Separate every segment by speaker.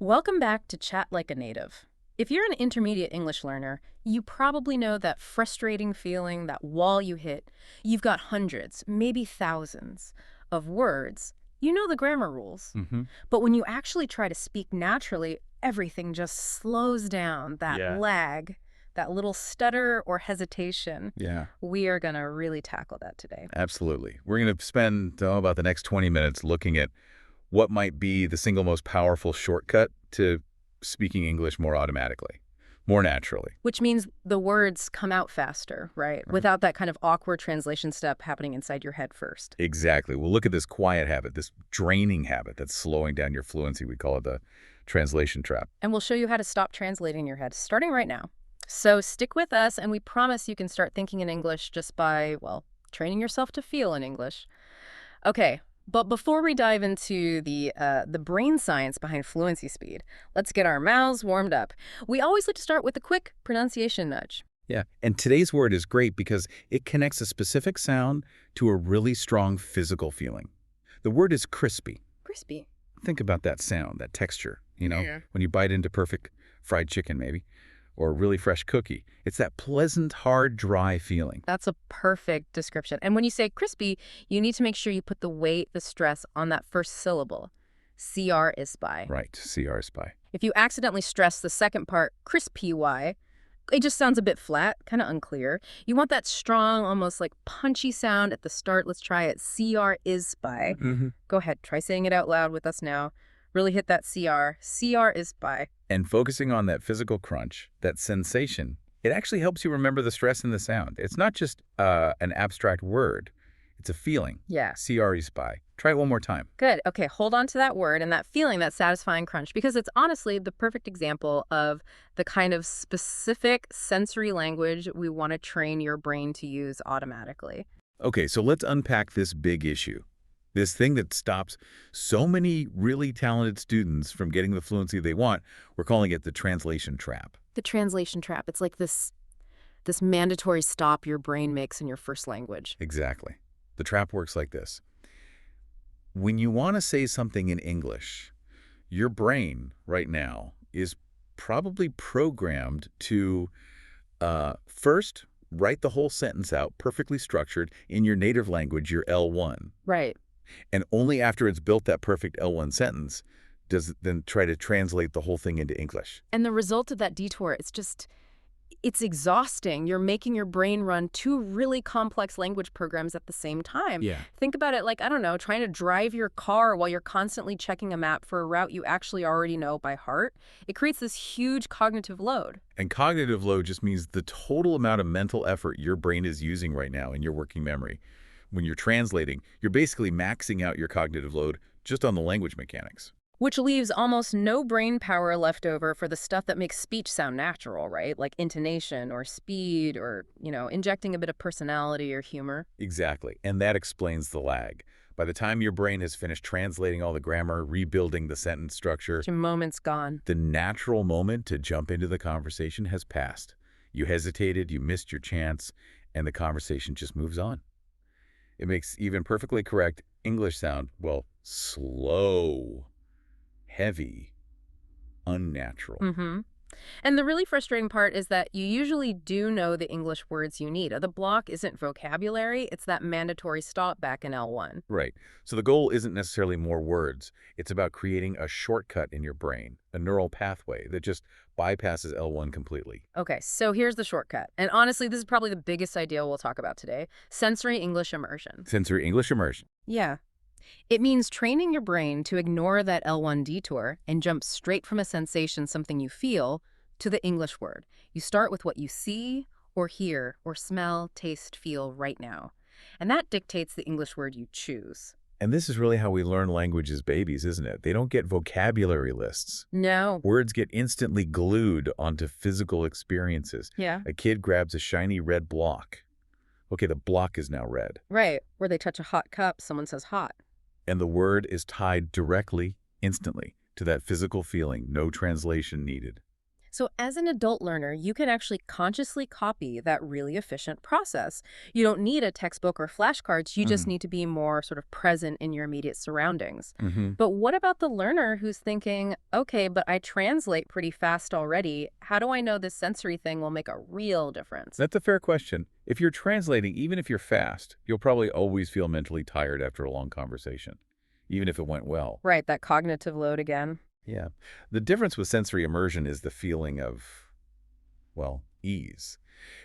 Speaker 1: Welcome back to Chat Like a Native. If you're an intermediate English learner, you probably know that frustrating feeling, that wall you hit. You've got hundreds, maybe thousands of words. You know the grammar rules.
Speaker 2: Hmm.
Speaker 1: But when you actually try to speak naturally, everything just slows down. That
Speaker 2: Yeah.
Speaker 1: lag, that little stutter or hesitation.
Speaker 2: Yeah,
Speaker 1: We are going to really tackle that today.
Speaker 2: absolutely. We're going to spend about the next 20 minutes looking at what might be the single most powerful shortcut to speaking English more automatically, more naturally.
Speaker 1: Which means the words come out faster, right?
Speaker 2: Right.
Speaker 1: Without that kind of awkward translation step happening inside your head first.
Speaker 2: Exactly. We'll look at this quiet habit, this draining habit that's slowing down your fluency. We call it the translation trap.
Speaker 1: And we'll show you how to stop translating in your head, starting right now. So stick with us, and we promise you can start thinking in English just by, well, training yourself to feel in English. Okay, but before we dive into the brain science behind fluency speed, let's get our mouths warmed up. We always like to start with a quick pronunciation nudge.
Speaker 2: Yeah. And today's word is great because it connects a specific sound to a really strong physical feeling. The word is crispy.
Speaker 1: Crispy.
Speaker 2: Think about that sound, that texture, you know,
Speaker 1: Yeah.
Speaker 2: when you bite into perfect fried chicken maybe, or a really fresh cookie. It's that pleasant, hard, dry feeling.
Speaker 1: That's a perfect description. And when you say crispy, you need to make sure you put the weight, the stress on that first syllable. CR is by.
Speaker 2: Right, CR spy.
Speaker 1: If you accidentally stress the second part, crispy Y, it just sounds a bit flat, kind of unclear. You want that strong, almost like punchy sound at the start. Let's try it. CR is by.
Speaker 2: Mm-hmm.
Speaker 1: Go ahead, try saying it out loud with us now. Really hit that CR. CR is by.
Speaker 2: And focusing on that physical crunch, that sensation, it actually helps you remember the stress in the sound. It's not just an abstract word. It's a feeling.
Speaker 1: Yeah.
Speaker 2: CR spy. Try it one more time.
Speaker 1: Good. Okay, hold on to that word and that feeling, that satisfying crunch, because it's honestly the perfect example of the kind of specific sensory language we want to train your brain to use automatically.
Speaker 2: Okay, so let's unpack this big issue. This thing that stops so many really talented students from getting the fluency they want. We're calling it the translation trap.
Speaker 1: The translation trap, it's like this mandatory stop your brain makes in your first language.
Speaker 2: Exactly. The trap works like this. When you want to say something in English, your brain right now is probably programmed to first write the whole sentence out perfectly structured in your native language, your L1.
Speaker 1: Right.
Speaker 2: And only after it's built that perfect L1 sentence does it then try to translate the whole thing into English.
Speaker 1: And the result of that detour, it's exhausting. You're making your brain run two really complex language programs at the same time.
Speaker 2: Yeah.
Speaker 1: Think about it like, I don't know, trying to drive your car while you're constantly checking a map for a route you actually already know by heart. It creates this huge cognitive load.
Speaker 2: And cognitive load just means the total amount of mental effort your brain is using right now in your working memory. When you're translating, you're basically maxing out your cognitive load just on the language mechanics.
Speaker 1: Which leaves almost no brain power left over for the stuff that makes speech sound natural, right? Like intonation or speed or, injecting a bit of personality or humor.
Speaker 2: Exactly. And that explains the lag. By the time your brain has finished translating all the grammar, rebuilding the sentence structure,
Speaker 1: Your moment's gone.
Speaker 2: the natural moment to jump into the conversation has passed. You hesitated, you missed your chance, and the conversation just moves on. It makes even perfectly correct English sound, well, slow, heavy, unnatural.
Speaker 1: Mm-hmm. And the really frustrating part is that you usually do know the English words you need. The block isn't vocabulary, it's that mandatory stop back in L1.
Speaker 2: Right. So the goal isn't necessarily more words. It's about creating a shortcut in your brain, a neural pathway that just bypasses L1 completely.
Speaker 1: Okay, so here's the shortcut. And honestly, this is probably the biggest idea we'll talk about today. Sensory English immersion.
Speaker 2: Sensory English immersion.
Speaker 1: Yeah. It means training your brain to ignore that L1 detour and jump straight from a sensation, something you feel, to the English word. You start with what you see or hear or smell, taste, feel right now. And that dictates the English word you choose.
Speaker 2: And this is really how we learn language as babies, isn't it? They don't get vocabulary lists.
Speaker 1: No.
Speaker 2: Words get instantly glued onto physical experiences.
Speaker 1: Yeah.
Speaker 2: A kid grabs a shiny red block. Okay, the block is now red.
Speaker 1: Right. Where they touch a hot cup, someone says hot.
Speaker 2: And the word is tied directly, instantly, to that physical feeling, no translation needed.
Speaker 1: So, as an adult learner, you can actually consciously copy that really efficient process. You don't need a textbook or flashcards, you just
Speaker 2: Mm.
Speaker 1: need to be more sort of present in your immediate surroundings.
Speaker 2: Hmm.
Speaker 1: But what about the learner who's thinking, okay, but I translate pretty fast already. How do I know this sensory thing will make a real difference?
Speaker 2: That's a fair question. If you're translating, even if you're fast, you'll probably always feel mentally tired after a long conversation, even if it went well.
Speaker 1: Right, that cognitive load again.
Speaker 2: Yeah. The difference with sensory immersion is the feeling of, well, ease.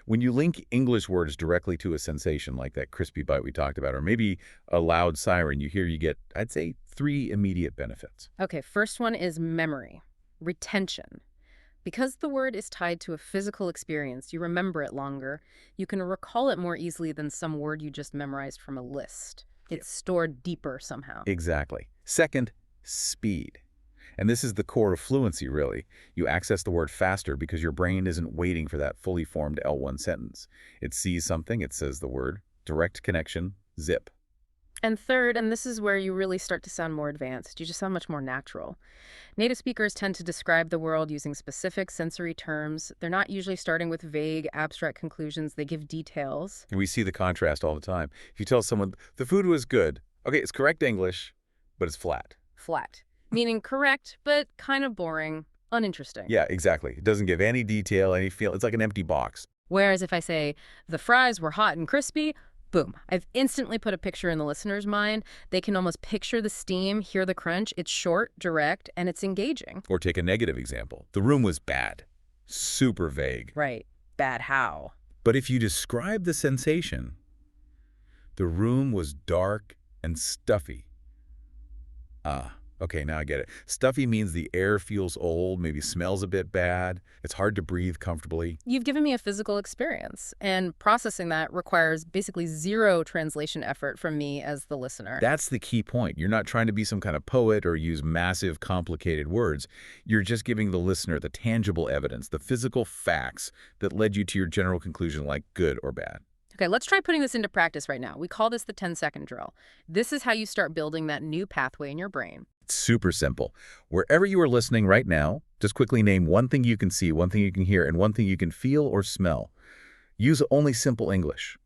Speaker 2: When you link English words directly to a sensation like that crispy bite we talked about, or maybe a loud siren you get, I'd say, three immediate benefits.
Speaker 1: Okay, first one is memory, retention. Because the word is tied to a physical experience, you remember it longer. You can recall it more easily than some word you just memorized from a list.
Speaker 2: Yep.
Speaker 1: It's stored deeper somehow.
Speaker 2: Exactly. Second, speed. And this is the core of fluency, really. You access the word faster because your brain isn't waiting for that fully formed L1 sentence. It sees something, it says the word, direct connection, zip.
Speaker 1: And third, and this is where you really start to sound more advanced, you just sound much more natural. Native speakers tend to describe the world using specific sensory terms. They're not usually starting with vague, abstract conclusions. They give details.
Speaker 2: And we see the contrast all the time. If you tell someone, the food was good, okay, it's correct English, but it's flat.
Speaker 1: Flat, meaning correct, but kind of boring, uninteresting.
Speaker 2: Yeah, exactly. It doesn't give any detail, any feel. It's like an empty box.
Speaker 1: Whereas if I say, the fries were hot and crispy, boom, I've instantly put a picture in the listener's mind. They can almost picture the steam, hear the crunch. It's short, direct, and it's engaging.
Speaker 2: Or take a negative example. The room was bad. Super vague.
Speaker 1: Right. Bad how?
Speaker 2: But if you describe the sensation, the room was dark and stuffy. Ah, okay, now I get it. Stuffy means the air feels old, maybe smells a bit bad. It's hard to breathe comfortably.
Speaker 1: You've given me a physical experience, and processing that requires basically zero translation effort from me as the listener.
Speaker 2: That's the key point. You're not trying to be some kind of poet or use massive, complicated words. You're just giving the listener the tangible evidence, the physical facts that led you to your general conclusion, like good or bad.
Speaker 1: Okay, let's try putting this into practice right now. We call this the 10-second drill. This is how you start building that new pathway in your brain.
Speaker 2: It's super simple. Wherever you are listening right now, just quickly name one thing you can see, one thing you can hear, and one thing you can feel or smell. Use only simple English.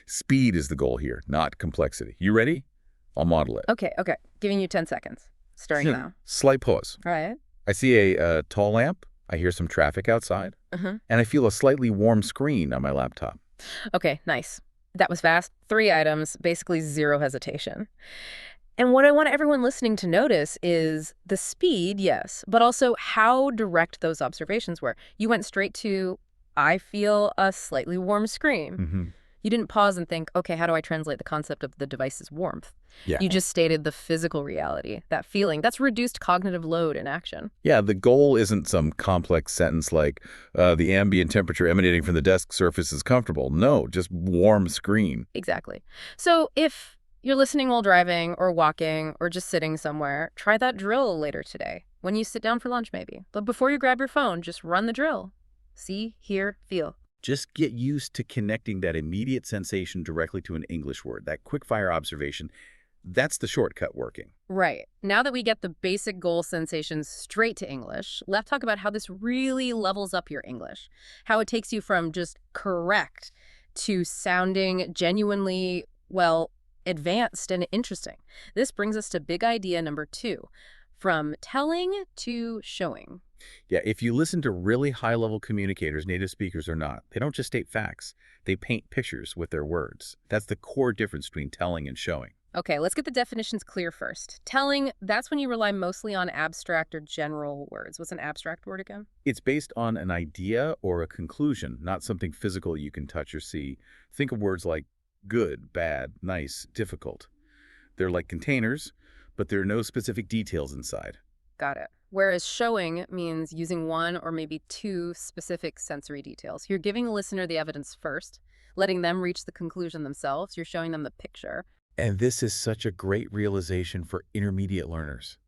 Speaker 2: Speed is the goal here, not complexity. You ready? I'll model it.
Speaker 1: Okay. Giving you 10 seconds. Starting now.
Speaker 2: Slight pause.
Speaker 1: All right.
Speaker 2: I see a tall lamp. I hear some traffic outside.
Speaker 1: Uh-huh.
Speaker 2: And I feel a slightly warm screen on my laptop.
Speaker 1: Okay, nice. That was fast. 3 items, basically zero hesitation. And what I want everyone listening to notice is the speed, yes, but also how direct those observations were. You went straight to, I feel a slightly warm screen.
Speaker 2: Mm-hmm.
Speaker 1: You didn't pause and think, okay, how do I translate the concept of the device's warmth?
Speaker 2: Yeah.
Speaker 1: You just stated the physical reality, that feeling. That's reduced cognitive load in action.
Speaker 2: Yeah, the goal isn't some complex sentence like the ambient temperature emanating from the desk surface is comfortable. No, just warm screen.
Speaker 1: Exactly. So if you're listening while driving or walking or just sitting somewhere, try that drill later today, when you sit down for lunch maybe. But before you grab your phone, just run the drill. See, hear, feel.
Speaker 2: Just get used to connecting that immediate sensation directly to an English word, that quick-fire observation. That's the shortcut working.
Speaker 1: Right. Now that we get the basic goal sensations straight to English, let's talk about how this really levels up your English. How it takes you from just correct to sounding genuinely, well, advanced and interesting. This brings us to big idea number 2, from telling to showing.
Speaker 2: Yeah, if you listen to really high-level communicators, native speakers or not, they don't just state facts. They paint pictures with their words. That's the core difference between telling and showing.
Speaker 1: Okay, let's get the definitions clear first. Telling, that's when you rely mostly on abstract or general words. What's an abstract word again?
Speaker 2: It's based on an idea or a conclusion, not something physical you can touch or see. Think of words like good, bad, nice, difficult. They're like containers, but there are no specific details inside.
Speaker 1: Got it. Whereas showing means using one or maybe 2 specific sensory details. You're giving the listener the evidence first, letting them reach the conclusion themselves. You're showing them the picture.
Speaker 2: And this is such a great realization for intermediate learners.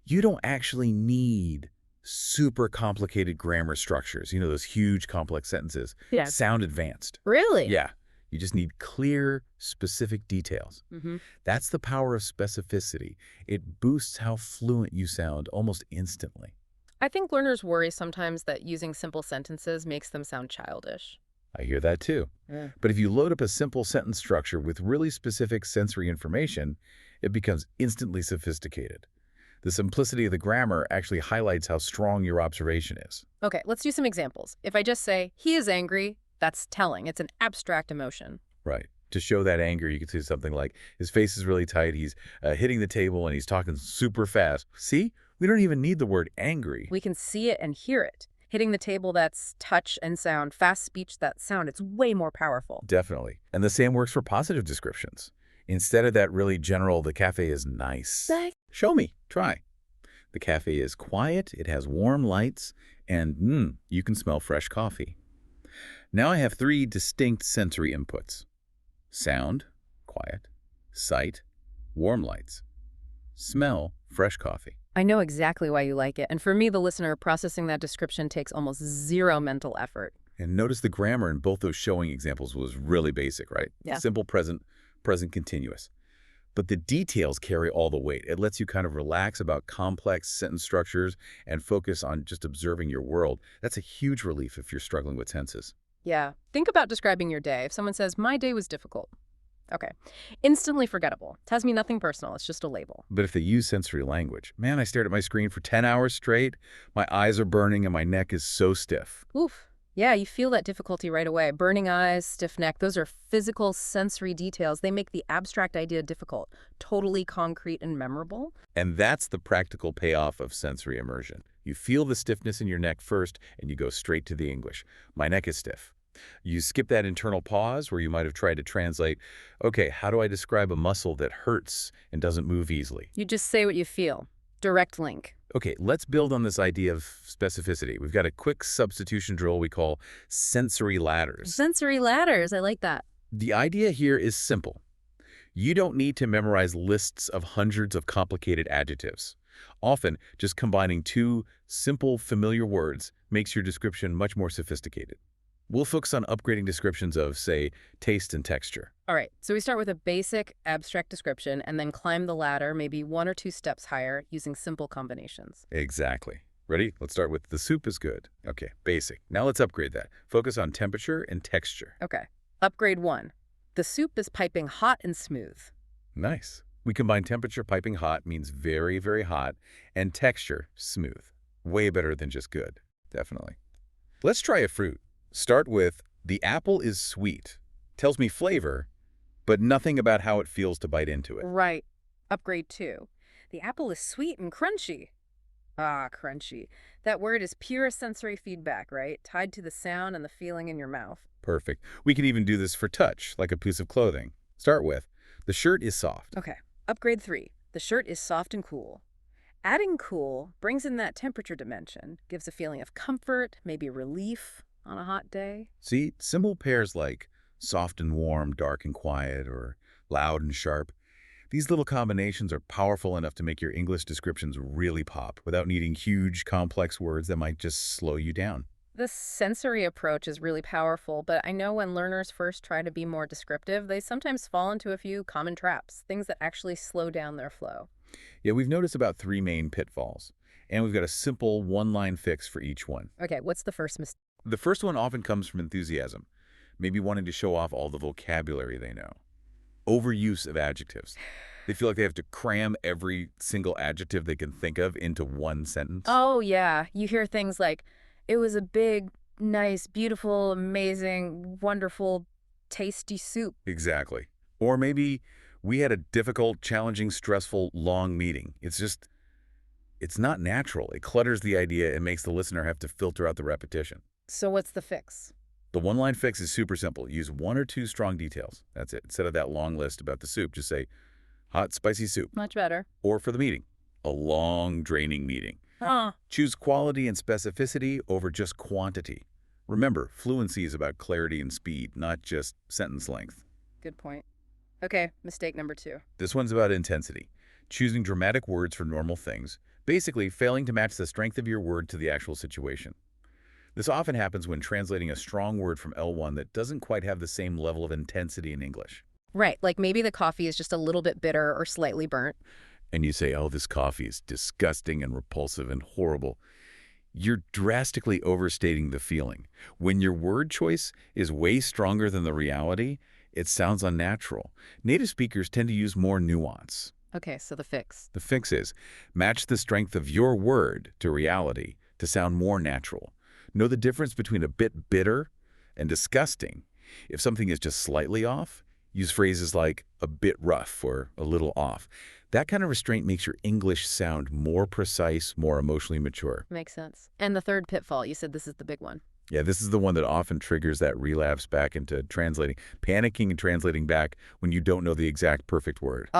Speaker 2: You don't actually need super complicated grammar structures, those huge complex sentences.
Speaker 1: Yeah.
Speaker 2: Sound advanced.
Speaker 1: Really?
Speaker 2: Yeah. You just need clear, specific details.
Speaker 1: Mm-hmm.
Speaker 2: That's the power of specificity. It boosts how fluent you sound almost instantly.
Speaker 1: I think learners worry sometimes that using simple sentences makes them sound childish.
Speaker 2: I hear that too.
Speaker 1: Mm.
Speaker 2: But if you load up a simple sentence structure with really specific sensory information, it becomes instantly sophisticated. The simplicity of the grammar actually highlights how strong your observation is.
Speaker 1: Okay, let's do some examples. If I just say, he is angry, that's telling. It's an abstract emotion.
Speaker 2: Right. To show that anger, you could say something like, his face is really tight, he's hitting the table, and he's talking super fast. See? We don't even need the word angry.
Speaker 1: We can see it and hear it. Hitting the table, that's touch and sound. Fast speech, that sound. It's way more powerful.
Speaker 2: Definitely. And the same works for positive descriptions. Instead of that really general, the cafe is nice. Show me. Try. The cafe is quiet, it has warm lights, and you can smell fresh coffee. Now I have 3 distinct sensory inputs. Sound, quiet. Sight, warm lights. Smell, fresh coffee.
Speaker 1: I know exactly why you like it. And for me, the listener, processing that description takes almost zero mental effort.
Speaker 2: And notice the grammar in both those showing examples was really basic, right?
Speaker 1: Yeah.
Speaker 2: Simple present, present continuous. But the details carry all the weight. It lets you kind of relax about complex sentence structures and focus on just observing your world. That's a huge relief if you're struggling with tenses.
Speaker 1: Yeah. Think about describing your day. If someone says, my day was difficult. Okay. Instantly forgettable. Tells me nothing personal. It's just a label.
Speaker 2: But if they use sensory language, man, I stared at my screen for 10 hours straight. My eyes are burning and my neck is so stiff.
Speaker 1: Oof. Yeah, you feel that difficulty right away. Burning eyes, stiff neck, those are physical sensory details. They make the abstract idea difficult, totally concrete and memorable.
Speaker 2: And that's the practical payoff of sensory immersion. You feel the stiffness in your neck first, and you go straight to the English. My neck is stiff. You skip that internal pause where you might have tried to translate, okay, how do I describe a muscle that hurts and doesn't move easily?
Speaker 1: You just say what you feel. Direct link.
Speaker 2: Okay, let's build on this idea of specificity. We've got a quick substitution drill we call sensory ladders.
Speaker 1: Sensory ladders. I like that.
Speaker 2: The idea here is simple. You don't need to memorize lists of hundreds of complicated adjectives. Often, just combining 2 simple, familiar words makes your description much more sophisticated. We'll focus on upgrading descriptions of, say, taste and texture.
Speaker 1: All right, so we start with a basic abstract description and then climb the ladder maybe 1 or 2 steps higher using simple combinations.
Speaker 2: Exactly. Ready? Let's start with the soup is good. Okay, basic. Now let's upgrade that. Focus on temperature and texture.
Speaker 1: Okay, upgrade 1. The soup is piping hot and smooth.
Speaker 2: Nice. We combine temperature piping hot means very, very hot, and texture smooth. Way better than just good. Definitely. Let's try a fruit. Start with, the apple is sweet. Tells me flavor, but nothing about how it feels to bite into it.
Speaker 1: Right. Upgrade 2. The apple is sweet and crunchy. Ah, crunchy. That word is pure sensory feedback, right? Tied to the sound and the feeling in your mouth.
Speaker 2: Perfect. We can even do this for touch, like a piece of clothing. Start with, the shirt is soft.
Speaker 1: Okay. Upgrade 3. The shirt is soft and cool. Adding cool brings in that temperature dimension, gives a feeling of comfort, maybe relief on a hot day.
Speaker 2: See, simple pairs like soft and warm, dark and quiet, or loud and sharp. These little combinations are powerful enough to make your English descriptions really pop without needing huge, complex words that might just slow you down.
Speaker 1: The sensory approach is really powerful, but I know when learners first try to be more descriptive, they sometimes fall into a few common traps, things that actually slow down their flow.
Speaker 2: Yeah, we've noticed about 3 main pitfalls, and we've got a simple one-line fix for each one.
Speaker 1: Okay, what's the first mistake?
Speaker 2: The first one often comes from enthusiasm, maybe wanting to show off all the vocabulary they know. Overuse of adjectives. They feel like they have to cram every single adjective they can think of into one sentence.
Speaker 1: Oh, yeah. You hear things like, it was a big, nice, beautiful, amazing, wonderful, tasty soup.
Speaker 2: Exactly. Or maybe we had a difficult, challenging, stressful, long meeting. It's not natural. It clutters the idea and makes the listener have to filter out the repetition.
Speaker 1: So what's the fix?
Speaker 2: The one-line fix is super simple. Use 1 or 2 strong details. That's it. Instead of that long list about the soup, just say, hot, spicy soup.
Speaker 1: Much better.
Speaker 2: Or for the meeting, a long, draining meeting.
Speaker 1: Huh.
Speaker 2: Choose quality and specificity over just quantity. Remember, fluency is about clarity and speed, not just sentence length.
Speaker 1: Good point. Okay, mistake number 2.
Speaker 2: This one's about intensity. Choosing dramatic words for normal things, basically failing to match the strength of your word to the actual situation. This often happens when translating a strong word from L1 that doesn't quite have the same level of intensity in English.
Speaker 1: Right, like maybe the coffee is just a little bit bitter or slightly burnt.
Speaker 2: And you say, oh, this coffee is disgusting and repulsive and horrible. you're drastically overstating the feeling. When your word choice is way stronger than the reality, it sounds unnatural. Native speakers tend to use more nuance.
Speaker 1: Okay, so the fix.
Speaker 2: The fix is match the strength of your word to reality to sound more natural. Know the difference between a bit bitter and disgusting. If something is just slightly off, use phrases like a bit rough or a little off. That kind of restraint makes your English sound more precise, more emotionally mature.
Speaker 1: Makes sense. And the third pitfall, you said this is the big one.
Speaker 2: Yeah, this is the one that often triggers that relapse back into translating, panicking and translating back when you don't know the exact perfect word.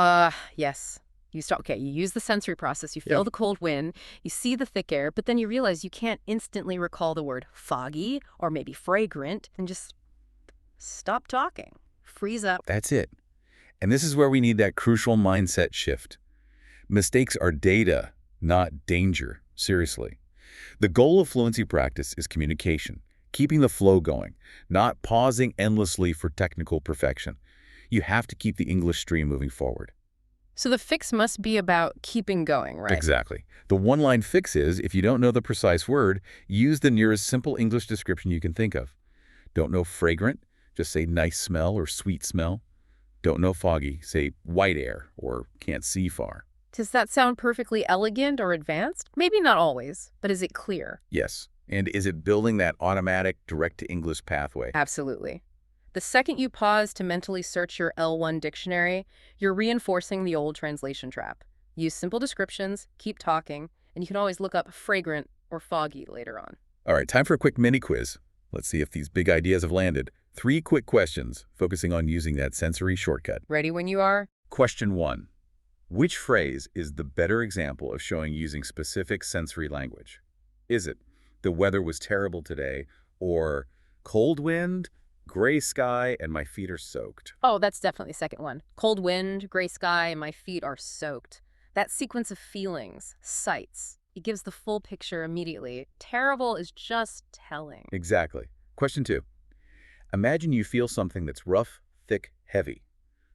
Speaker 1: Yes. You use the sensory process, you feel
Speaker 2: Yeah.
Speaker 1: the cold wind, you see the thick air, but then you realize you can't instantly recall the word foggy or maybe fragrant and just stop talking. Freeze up.
Speaker 2: That's it. And this is where we need that crucial mindset shift. Mistakes are data, not danger. Seriously. The goal of fluency practice is communication, keeping the flow going, not pausing endlessly for technical perfection. You have to keep the English stream moving forward.
Speaker 1: So the fix must be about keeping going, right?
Speaker 2: Exactly. The one-line fix is, if you don't know the precise word, use the nearest simple English description you can think of. Don't know fragrant? Just say nice smell or sweet smell. Don't know foggy? Say white air or can't see far.
Speaker 1: Does that sound perfectly elegant or advanced? Maybe not always, but is it clear?
Speaker 2: Yes. And is it building that automatic direct-to-English pathway?
Speaker 1: Absolutely. The second you pause to mentally search your L1 dictionary, you're reinforcing the old translation trap. Use simple descriptions, keep talking, and you can always look up fragrant or foggy later on.
Speaker 2: All right, time for a quick mini quiz. Let's see if these big ideas have landed. 3 quick questions, focusing on using that sensory shortcut.
Speaker 1: Ready when you are?
Speaker 2: Question 1. Which phrase is the better example of showing using specific sensory language? Is it, the weather was terrible today, or cold wind, gray sky, and my feet are soaked?
Speaker 1: Oh, that's definitely the second one. Cold wind, gray sky, and my feet are soaked. That sequence of feelings, sights, it gives the full picture immediately. Terrible is just telling.
Speaker 2: Exactly. Question 2. Imagine you feel something that's rough, thick, heavy,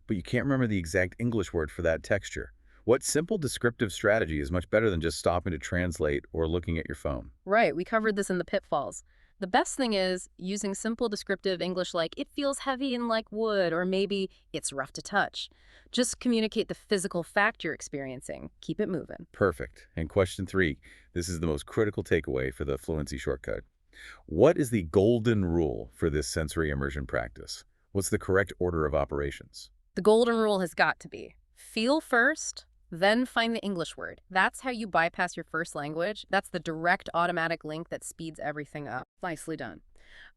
Speaker 2: but you can't remember the exact English word for that texture. What simple descriptive strategy is much better than just stopping to translate or looking at your phone?
Speaker 1: Right, we covered this in the pitfalls. The best thing is using simple descriptive English like it feels heavy and like wood, or maybe it's rough to touch. Just communicate the physical fact you're experiencing. Keep it moving.
Speaker 2: Perfect. And question 3, this is the most critical takeaway for the fluency shortcut. What is the golden rule for this sensory immersion practice? What's the correct order of operations?
Speaker 1: The golden rule has got to be feel first, then find the English word. That's how you bypass your first language. That's the direct automatic link that speeds everything up. Nicely done.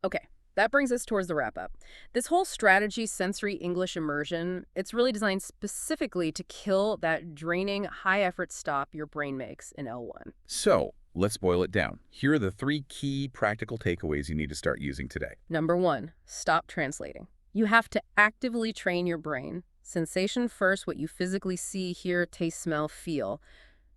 Speaker 1: Okay, that brings us towards the wrap-up. This whole strategy sensory English immersion, it's really designed specifically to kill that draining, high-effort stop your brain makes in L1.
Speaker 2: So, let's boil it down. Here are the 3 key practical takeaways you need to start using today.
Speaker 1: Number 1, stop translating. You have to actively train your brain. Sensation first, what you physically see, hear, taste, smell, feel,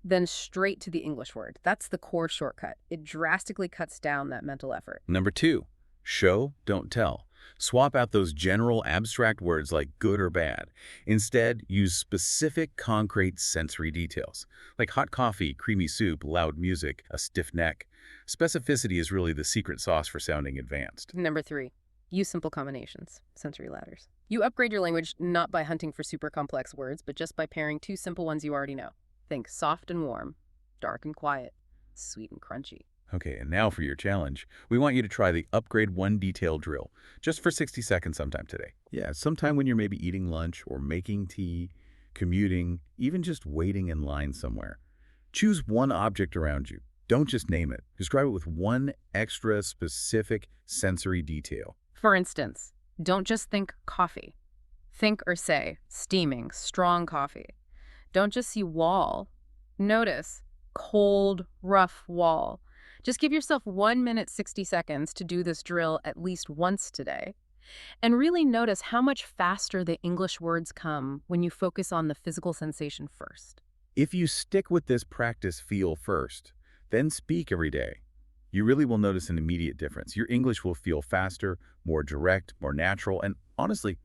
Speaker 1: then straight to the English word. That's the core shortcut. It drastically cuts down that mental effort.
Speaker 2: Number 2, show, don't tell. Swap out those general abstract words like good or bad. Instead, use specific concrete sensory details, like hot coffee, creamy soup, loud music, a stiff neck. Specificity is really the secret sauce for sounding advanced.
Speaker 1: Number 3, use simple combinations, sensory ladders. You upgrade your language not by hunting for super complex words, but just by pairing 2 simple ones you already know. Think soft and warm, dark and quiet, sweet and crunchy.
Speaker 2: Okay, and now for your challenge. We want you to try the Upgrade 1 Detail drill, just for 60 seconds sometime today. Yeah, sometime when you're maybe eating lunch or making tea, commuting, even just waiting in line somewhere. Choose one object around you. Don't just name it. Describe it with one extra specific sensory detail.
Speaker 1: For instance, don't just think coffee. Think or say steaming, strong coffee. Don't just see wall. Notice cold, rough wall. Just give yourself 1 minute, 60 seconds to do this drill at least once today. And really notice how much faster the English words come when you focus on the physical sensation first.
Speaker 2: If you stick with this practice feel first, then speak every day, you really will notice an immediate difference. Your English will feel faster, more direct, more natural, and honestly,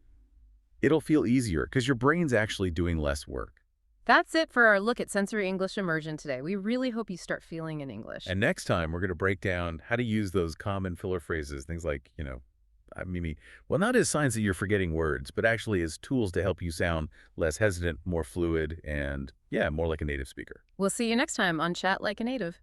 Speaker 2: it'll feel easier because your brain's actually doing less work.
Speaker 1: That's it for our look at sensory English immersion today. We really hope you start feeling in English.
Speaker 2: And next time, we're going to break down how to use those common filler phrases, things like, I mean, well, not as signs that you're forgetting words, but actually as tools to help you sound less hesitant, more fluid, and yeah, more like a native speaker.
Speaker 1: We'll see you next time on Chat Like a Native.